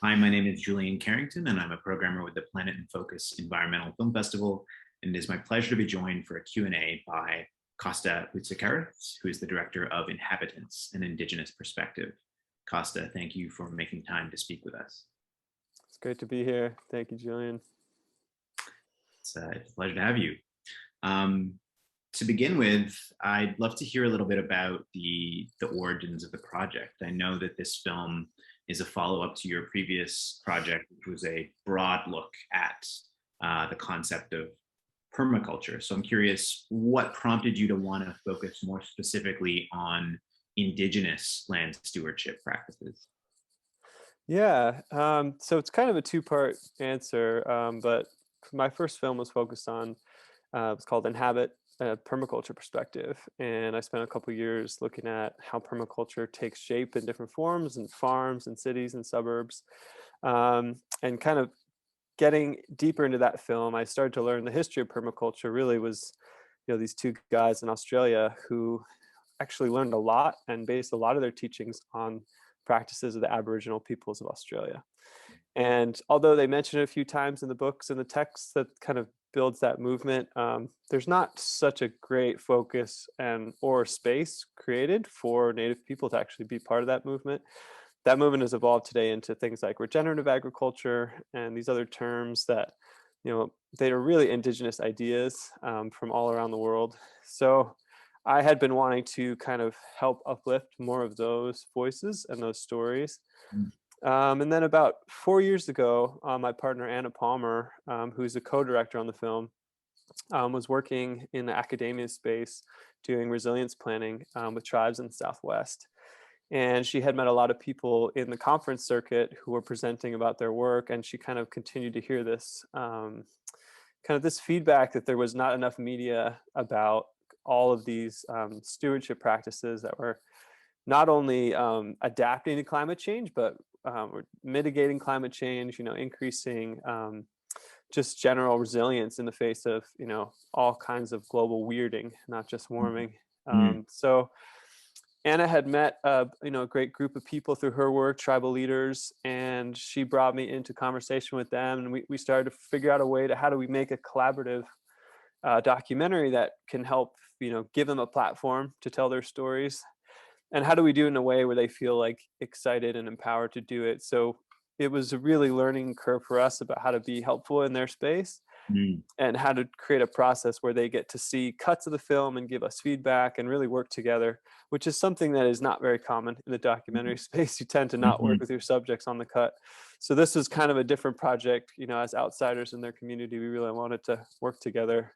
Hi, my name is Julian Carrington, and I'm a programmer with the Planet in Focus Environmental Film Festival. And it is my pleasure to be joined for a Q&A by Costa Boutsikaris, who is the director of Inhabitants, an indigenous perspective. Costa, thank you for making time to speak with us. It's great to be here. Thank you, Julian. It's a pleasure to have you. Um, to begin with, I'd love to hear a little bit about the origins of the project. I know that this film is a follow-up to your previous project, which was a broad look at the concept of permaculture. So I'm curious, what prompted you to want to focus more specifically on indigenous land stewardship practices? Yeah, so it's kind of a two-part answer, but my first film was focused on, it's called Inhabit, a permaculture perspective. And I spent a couple years looking at how permaculture takes shape in different forms and farms and cities and suburbs. And kind of getting deeper into that film, I started to learn the history of permaculture really was, these two guys in Australia who actually learned a lot and based a lot of their teachings on practices of the Aboriginal peoples of Australia. And although they mention it a few times in the books and the texts that kind of builds that movement, there's not such a great focus and or space created for Native people to actually be part of that movement. That movement has evolved today into things like regenerative agriculture and these other terms that, they are really indigenous ideas from all around the world. So I had been wanting to kind of help uplift more of those voices and those stories. And then about 4 years ago, my partner, Anna Palmer, who's a co-director on the film, was working in the academia space doing resilience planning with tribes in the Southwest. And she had met a lot of people in the conference circuit who were presenting about their work. And she kind of continued to hear this kind of this feedback that there was not enough media about all of these stewardship practices that were not only adapting to climate change, but mitigating climate change, increasing just general resilience in the face of, all kinds of global weirding, not just warming. So Anna had met a great group of people through her work, tribal leaders, and she brought me into conversation with them. And we started to figure out a way to how do we make a collaborative documentary that can help, give them a platform to tell their stories. And how do we do it in a way where they feel like excited and empowered to do it? So it was a really learning curve for us about how to be helpful in their space and how to create a process where they get to see cuts of the film and give us feedback and really work together, which is something that is not very common in the documentary space. You tend to not work with your subjects on the cut. So this is kind of a different project, as outsiders in their community, we really wanted to work together.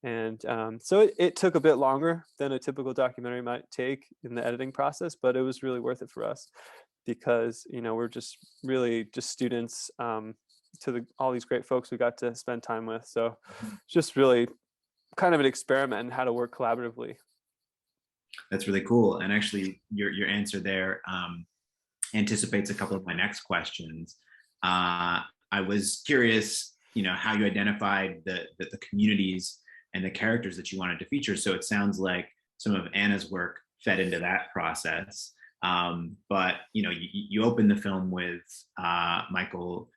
And so it took a bit longer than a typical documentary might take in the editing process, but it was really worth it for us because, we're just really just students to all these great folks we got to spend time with. So just really kind of an experiment in how to work collaboratively. That's really cool. And actually, your answer there anticipates a couple of my next questions. I was curious, how you identified the communities and the characters that you wanted to feature. So it sounds like some of Anna's work fed into that process. But you open the film with Michael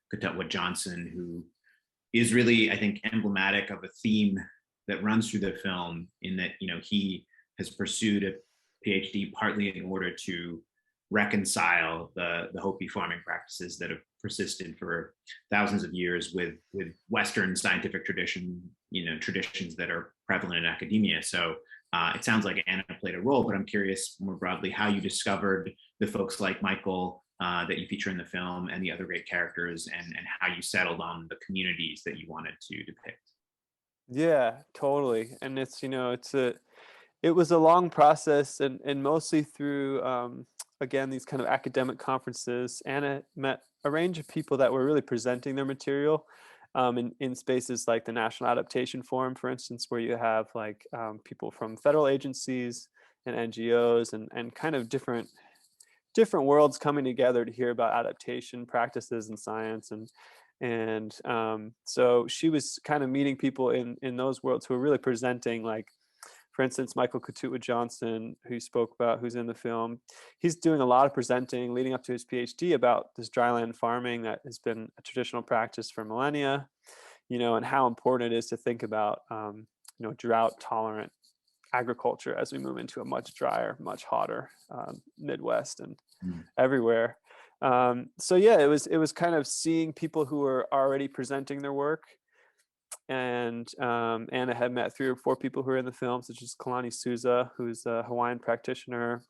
Johnson, who is really, I think, emblematic of a theme that runs through the film. In that, he has pursued a PhD partly in order to reconcile the Hopi farming practices that have persisted for thousands of years with Western scientific traditions that are prevalent in academia. So it sounds like Anna played a role, but I'm curious more broadly how you discovered the folks like Michael that you feature in the film and the other great characters, and how you settled on the communities that you wanted to depict. Yeah, totally. And it was a long process and mostly through, again, these kind of academic conferences. Anna met a range of people that were really presenting their material in spaces like the National Adaptation Forum, for instance, where you have like people from federal agencies and NGOs and kind of different worlds coming together to hear about adaptation practices and science. And so she was kind of meeting people in those worlds who were really presenting, like, for instance, Michael Katuwa Johnson, who you spoke about, who's in the film, he's doing a lot of presenting leading up to his PhD about this dryland farming that has been a traditional practice for millennia, and how important it is to think about, drought tolerant agriculture as we move into a much drier, much hotter Midwest and Mm. everywhere. So yeah, it was kind of seeing people who were already presenting their work, and Anna had met 3 or 4 people who are in the film, such as Kalani Souza, who's a Hawaiian practitioner,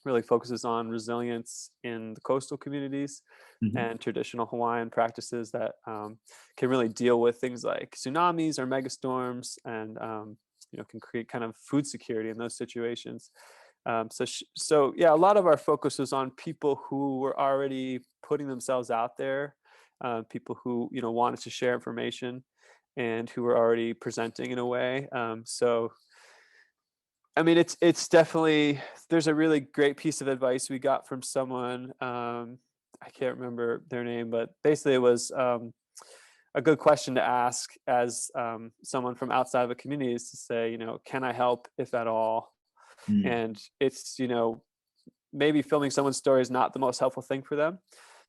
really focuses on resilience in the coastal communities Mhm. and traditional Hawaiian practices that can really deal with things like tsunamis or megastorms, and can create kind of food security in those situations. So yeah, a lot of our focus was on people who were already putting themselves out there, people who wanted to share information, and who were already presenting in a way. So I mean, it's definitely, there's a really great piece of advice we got from someone. I can't remember their name, but basically it was a good question to ask as someone from outside of a community, is to say, can I help, if at all? Mm. And it's, maybe filming someone's story is not the most helpful thing for them.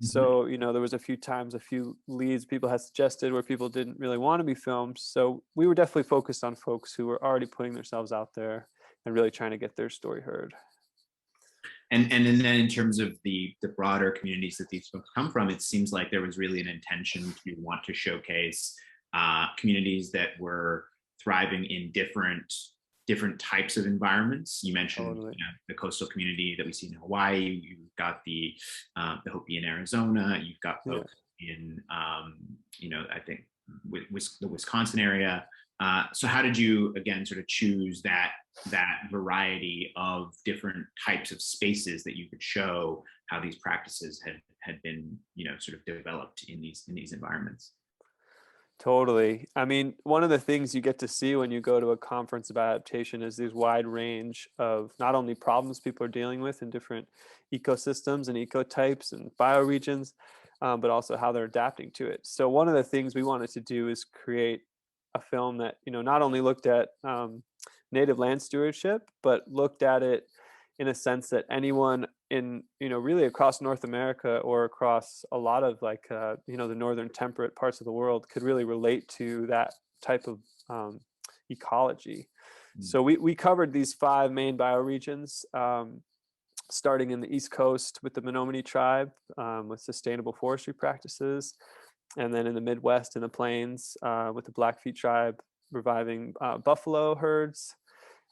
Mhm. So, there was a few times, a few leads people had suggested where people didn't really want to be filmed. So we were definitely focused on folks who were already putting themselves out there and really trying to get their story heard. And then in terms of the broader communities that these folks come from, it seems like there was really an intention to want to showcase communities that were thriving in different types of environments. You mentioned Totally. the coastal community that we see in Hawaii. You've got the Hopi in Arizona. You've got Yeah. folks in I think the Wisconsin area. So how did you again sort of choose that variety of different types of spaces that you could show how these practices had been sort of developed in these environments? Totally. I mean, one of the things you get to see when you go to a conference of adaptation is this wide range of not only problems people are dealing with in different ecosystems and ecotypes and bioregions, but also how they're adapting to it. So one of the things we wanted to do is create a film that, not only looked at native land stewardship, but looked at it in a sense that anyone in really across North America, or across a lot of the northern temperate parts of the world, could really relate to that type of ecology. Mm. So we covered these 5 main bioregions, starting in the East Coast with the Menominee tribe, with sustainable forestry practices, and then in the Midwest in the plains, with the Blackfeet tribe reviving buffalo herds,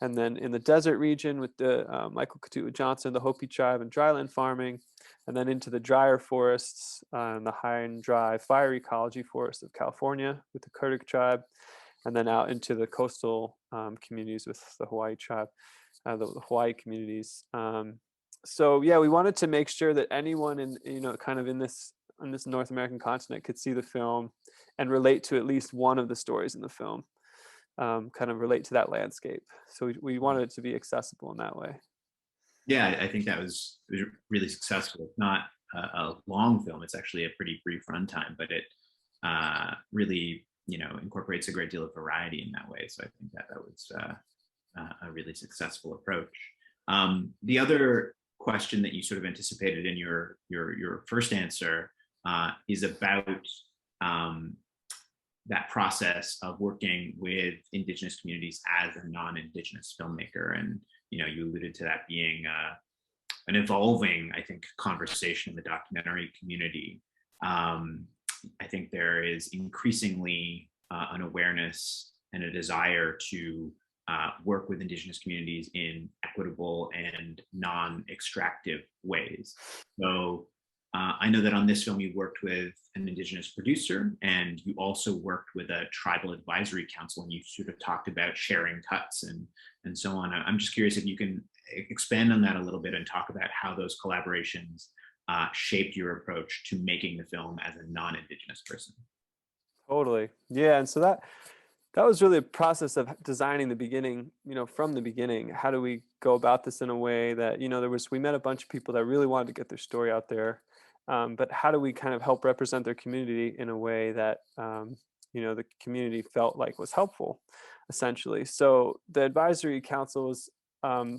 and then in the desert region with the Michael Katuwa Johnson, the Hopi tribe, and dryland farming, and then into the drier forests and the high and dry fire ecology forests of California with the Kurdic tribe, and then out into the coastal communities with the Hawaii tribe, the Hawaii communities. So yeah, we wanted to make sure that anyone in kind of in this on this North American continent could see the film and relate to at least one of the stories in the film. Kind of relate to that landscape. So we wanted it to be accessible in that way. Yeah, I think that was really successful. It's not a long film; it's actually a pretty brief runtime, but it really incorporates a great deal of variety in that way. So I think that was a really successful approach. The other question that you sort of anticipated in your first answer is about um, that process of working with indigenous communities as a non-indigenous filmmaker. And you alluded to that being an evolving, I think, conversation in the documentary community. I think there is increasingly an awareness and a desire to work with indigenous communities in equitable and non-extractive ways. So I know that on this film you worked with an indigenous producer, and you also worked with a tribal advisory council, and you sort of talked about sharing cuts and so on. I'm just curious if you can expand on that a little bit and talk about how those collaborations shaped your approach to making the film as a non-indigenous person. Totally. Yeah, and so that was really a process of designing the beginning, from the beginning. How do we go about this in a way that, we met a bunch of people that really wanted to get their story out there. But how do we kind of help represent their community in a way that the community felt like was helpful, essentially. So the advisory council was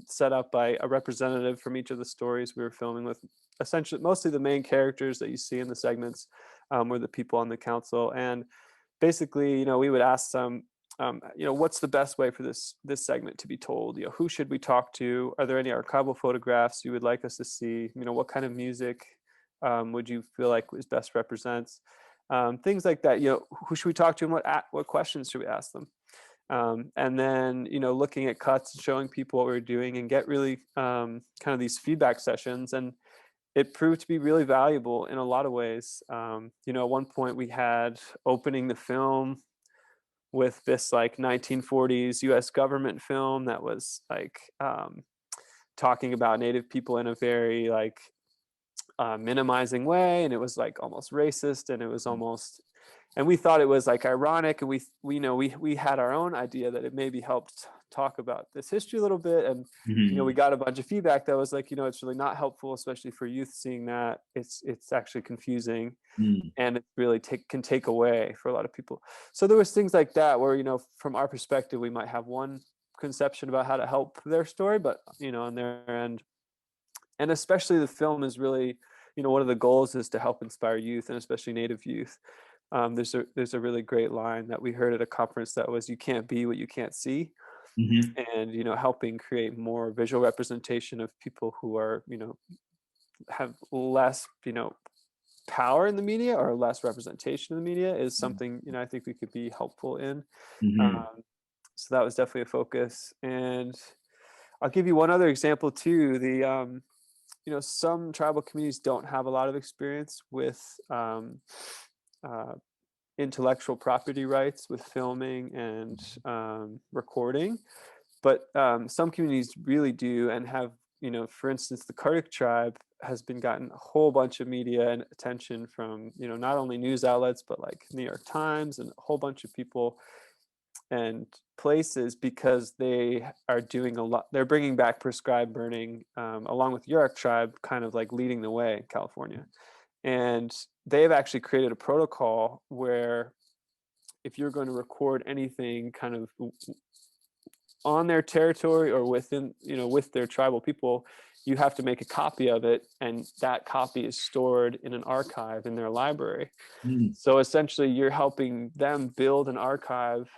set up by a representative from each of the stories we were filming with. Essentially, mostly the main characters that you see in the segments were the people on the council. And basically, we would ask them, what's the best way for this segment to be told? Who should we talk to? Are there any archival photographs you would like us to see? What kind of music would you feel like is best represents? Things like that. Who should we talk to, and what questions should we ask them? And then looking at cuts and showing people what we're doing, and get really kind of these feedback sessions. And it proved to be really valuable in a lot of ways. At one point we had opening the film with this like 1940s US government film that was like talking about Native people in a very like minimizing way, and it was like almost racist, and it was almost, and we thought it was like ironic, and we had our own idea that it maybe helped talk about this history a little bit. And we got a bunch of feedback that was like, it's really not helpful, especially for youth seeing that. It's actually confusing, and it really can take away for a lot of people. So there was things like that where from our perspective we might have one conception about how to help their story, but on their end. And especially the film is really, one of the goals is to help inspire youth, and especially Native youth. There's a really great line that we heard at a conference that was, "You can't be what you can't see." Mm-hmm. And helping create more visual representation of people who are have less power in the media, or less representation in the media, is something I think we could be helpful in. Mm-hmm. So that was definitely a focus. And I'll give you one other example too. Some tribal communities don't have a lot of experience with intellectual property rights, with filming and recording, but some communities really do, and have, for instance, the Kartik tribe has been gotten a whole bunch of media and attention from, not only news outlets, but like New York Times and a whole bunch of people and places, because they are doing a lot. They're bringing back prescribed burning, along with Yurok tribe, kind of like leading the way in California. And they've actually created a protocol where if you're going to record anything kind of on their territory or within, with their tribal people, you have to make a copy of it, and that copy is stored in an archive in their library. So essentially you're helping them build an archive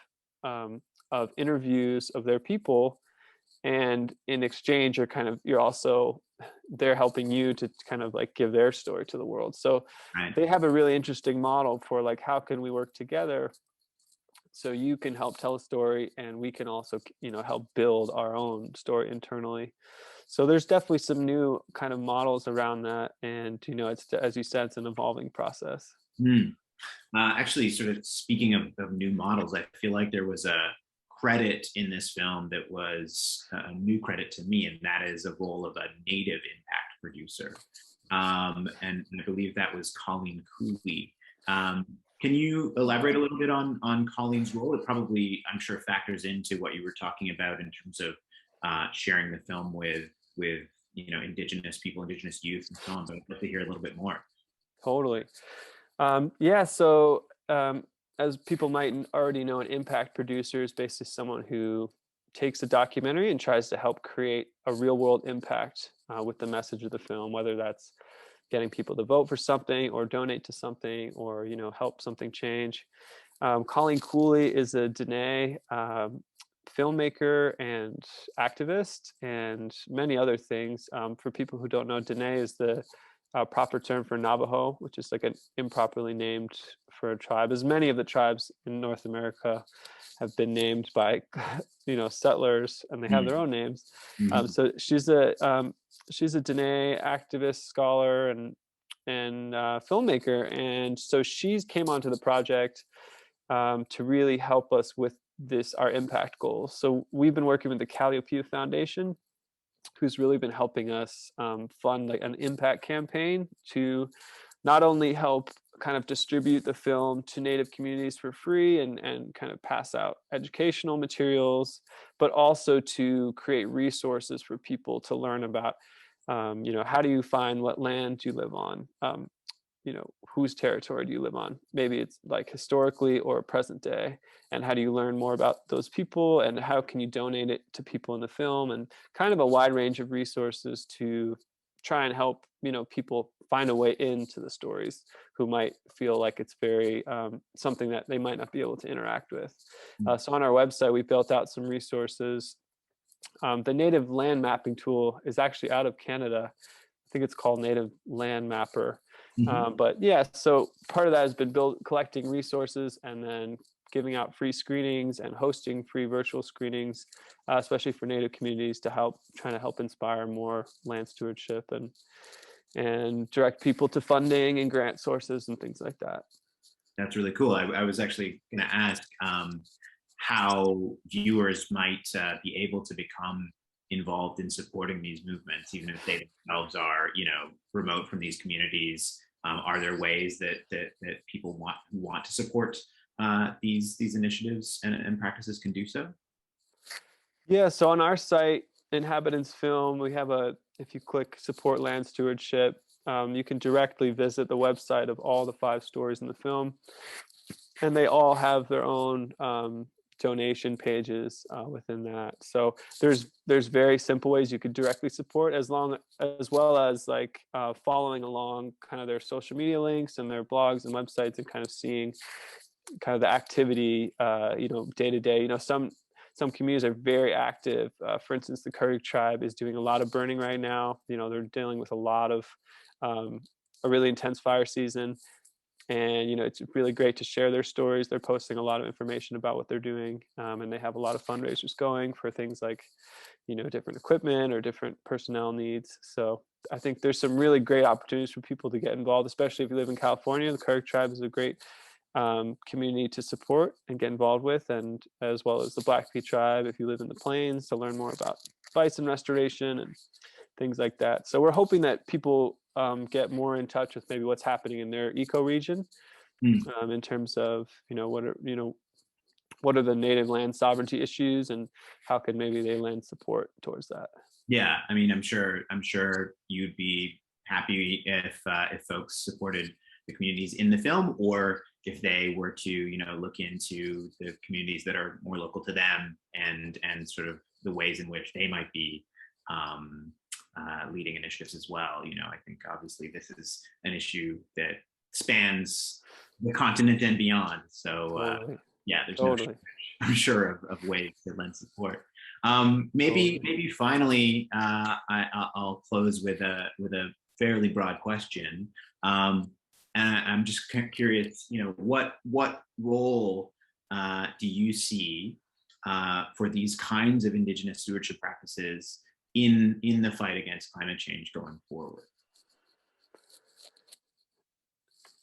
of interviews of their people, and in exchange they're helping you to kind of like give their story to the world. So Right. they have a really interesting model for like, how can we work together so you can help tell a story, and we can also help build our own story internally. So there's definitely some new kind of models around that, and it's, as you said, it's an evolving process. Actually, sort of speaking of new models, I feel like there was a credit in this film that was a new credit to me, and that is a role of a Native impact producer. And I believe that was Colleen Cooley. Can you elaborate a little bit on Colleen's role? It probably, I'm sure, factors into what you were talking about in terms of sharing the film with indigenous people, indigenous youth, and so on. But I'd love to hear a little bit more. Totally. Yeah. So as people might already know, an impact producer is basically someone who takes a documentary and tries to help create a real world impact with the message of the film, whether that's getting people to vote for something, or donate to something, or help something change. Colleen Cooley is a Dene filmmaker and activist, and many other things. For people who don't know, Dene is the proper term for Navajo, which is like an improperly named for a tribe, as many of the tribes in North America have been named by settlers, and they have their own names. Mhm. So she's a Dene activist, scholar, and filmmaker, and so she came onto the project to really help us with our impact goals. So we've been working with the Calliope Foundation, who's really been helping us fund like an impact campaign to not only help kind of distribute the film to Native communities for free and kind of pass out educational materials, but also to create resources for people to learn about, how do you find what land you live on? whose territory do you live on? Maybe it's like historically or present day, and how do you learn more about those people, and how can you donate it to people in the film, and kind of a wide range of resources to try and help people find a way into the stories who might feel like it's very something that they might not be able to interact with. So on our website, we built out some resources. The native land mapping tool is actually out of Canada. I think it's called Native Land Mapper. Mhm. But yeah, so part of that has been collecting resources and then giving out free screenings and hosting free virtual screenings, especially for Native communities, to trying to help inspire more land stewardship and direct people to funding and grant sources and things like that. That's really cool. I was actually going to ask how viewers might be able to become involved in supporting these movements, even if they themselves are, remote from these communities. Are there ways that people want to support these initiatives and practices can do so? Yeah, so on our site, Inhabitants Film, we have if you click support land stewardship, you can directly visit the website of all the 5 stories in the film, and they all have their own donation pages within that. So there's very simple ways you could directly support, as well as like following along kind of their social media links and their blogs and websites, and kind of seeing kind of the activity day to day. Some communities are very active. For instance, the Kurg tribe is doing a lot of burning right now. They're dealing with a lot of a really intense fire season, and it's really great to share their stories. They're posting a lot of information about what they're doing, and they have a lot of fundraisers going for things like different equipment or different personnel needs. So I think there's some really great opportunities for people to get involved, especially if you live in California. The Kurg tribe is a great community to support and get involved with, and as well as the Blackfeet tribe if you live in the plains, to learn more about bison restoration and things like that. So we're hoping that people get more in touch with maybe what's happening in their ecoregion, Mm. in terms of what are the native land sovereignty issues, and how can maybe they lend support towards that. Yeah, I mean, I'm sure you'd be happy if folks supported the communities in the film, or if they were to, look into the communities that are more local to them, and sort of the ways in which they might be leading initiatives as well. I think obviously this is an issue that spans the continent and beyond. So Totally. yeah, there's no Totally. shortage, I'm sure, of ways to lend support. Maybe Totally. finally, I'll close with a fairly broad question. And I'm just curious, what role do you see for these kinds of indigenous stewardship practices in the fight against climate change going forward?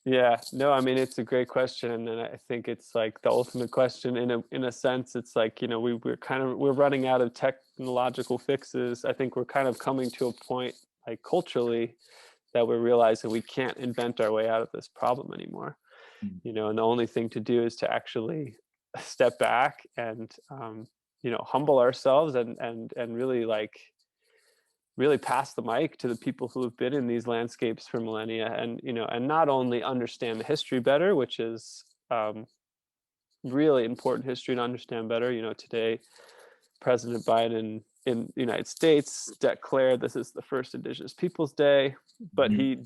Yeah, no, I mean, it's a great question, and I think it's like the ultimate question in a sense. It's like, we're running out of technological fixes. I think we're kind of coming to a point, like culturally, that we're realizing we can't invent our way out of this problem anymore. Mm. And the only thing to do is to actually step back and humble ourselves, and really pass the mic to the people who have been in these landscapes for millennia, and not only understand the history better, which is really important history to understand better. Today, President Biden in the United States declared this is the first Indigenous Peoples Day, but Mhm. he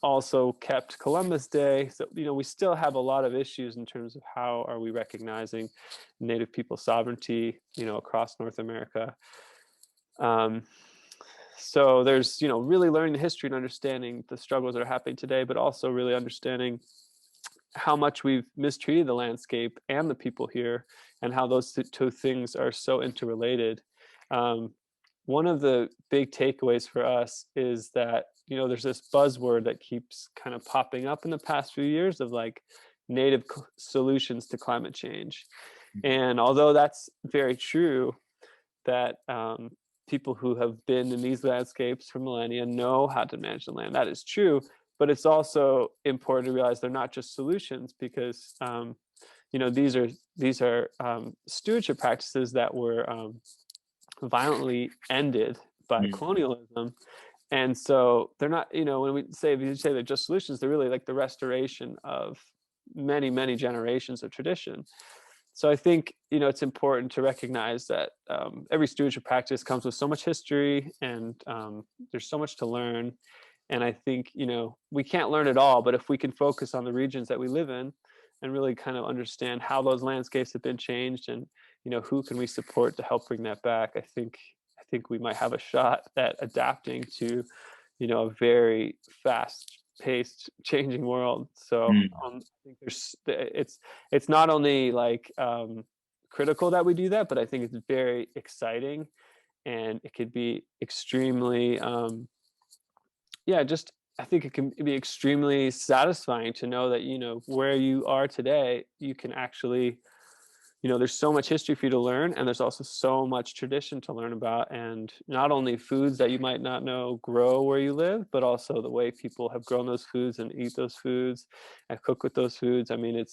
also kept Columbus Day. So, we still have a lot of issues in terms of how are we recognizing Native people sovereignty, across North America. So there's, really learning the history and understanding the struggles that are happening today, but also really understanding how much we've mistreated the landscape and the people here, and how those two things are so interrelated. One of the big takeaways for us is that, there's this buzzword that keeps kind of popping up in the past few years of like native solutions to climate change. And although that's very true, that people who have been in these landscapes for millennia know how to manage the land. That is true, but it's also important to realize they're not just solutions, because these are stewardship practices that were violently ended by Mm. colonialism, And so they're not, when we say they're just solutions, they're really like the restoration of many, many generations of tradition. So I think, it's important to recognize that every stewardship practice comes with so much history, and there's so much to learn. And I think, we can't learn it all, but if we can focus on the regions that we live in and really kind of understand how those landscapes have been changed, and, who can we support to help bring that back, I think we might have a shot at adapting to, a very fast paced changing world. So Mm. I think it's not only like critical that we do that, but I think it's very exciting, and it could be extremely yeah, just I think it can be extremely satisfying to know that, where you are today, you can actually, there's so much history for you to learn, and there's also so much tradition to learn about. And not only foods that you might not know grow where you live, but also the way people have grown those foods and eat those foods and cook with those foods. I mean,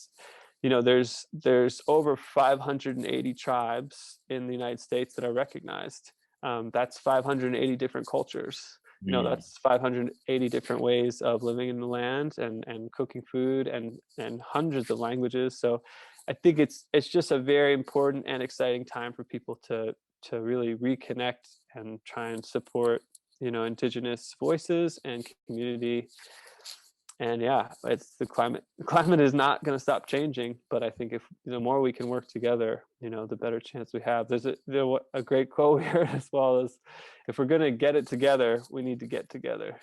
there's over 580 tribes in the United States that are recognized. That's 580 different cultures. Mm. That's 580 different ways of living in the land, and cooking food, and hundreds of languages. So I think it's just a very important and exciting time for people to really reconnect and try and support, indigenous voices and community. And yeah, it's the climate. The climate is not going to stop changing, but I think if the more we can work together, the better chance we have. There's a great quote here as well, as if we're going to get it together, we need to get together.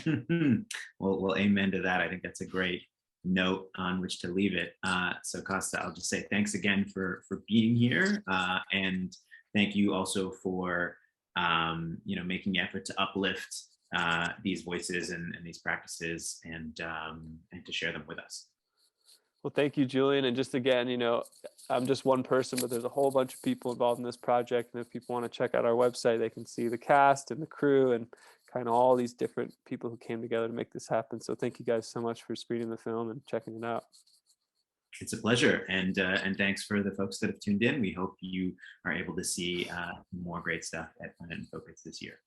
Mm. Well, amen to that. I think that's a great note on which to leave it. So Costa, I'll just say thanks again for being here, and thank you also for making the effort to uplift these voices and these practices, and to share them with us. Well, thank you, Julian. And just again, I'm just one person, but there's a whole bunch of people involved in this project. And if people want to check out our website, they can see the cast and the crew and kind of all these different people who came together to make this happen. So thank you guys so much for screening the film and checking it out. It's a pleasure, and thanks for the folks that have tuned in. We hope you are able to see more great stuff at Planet in Focus this year.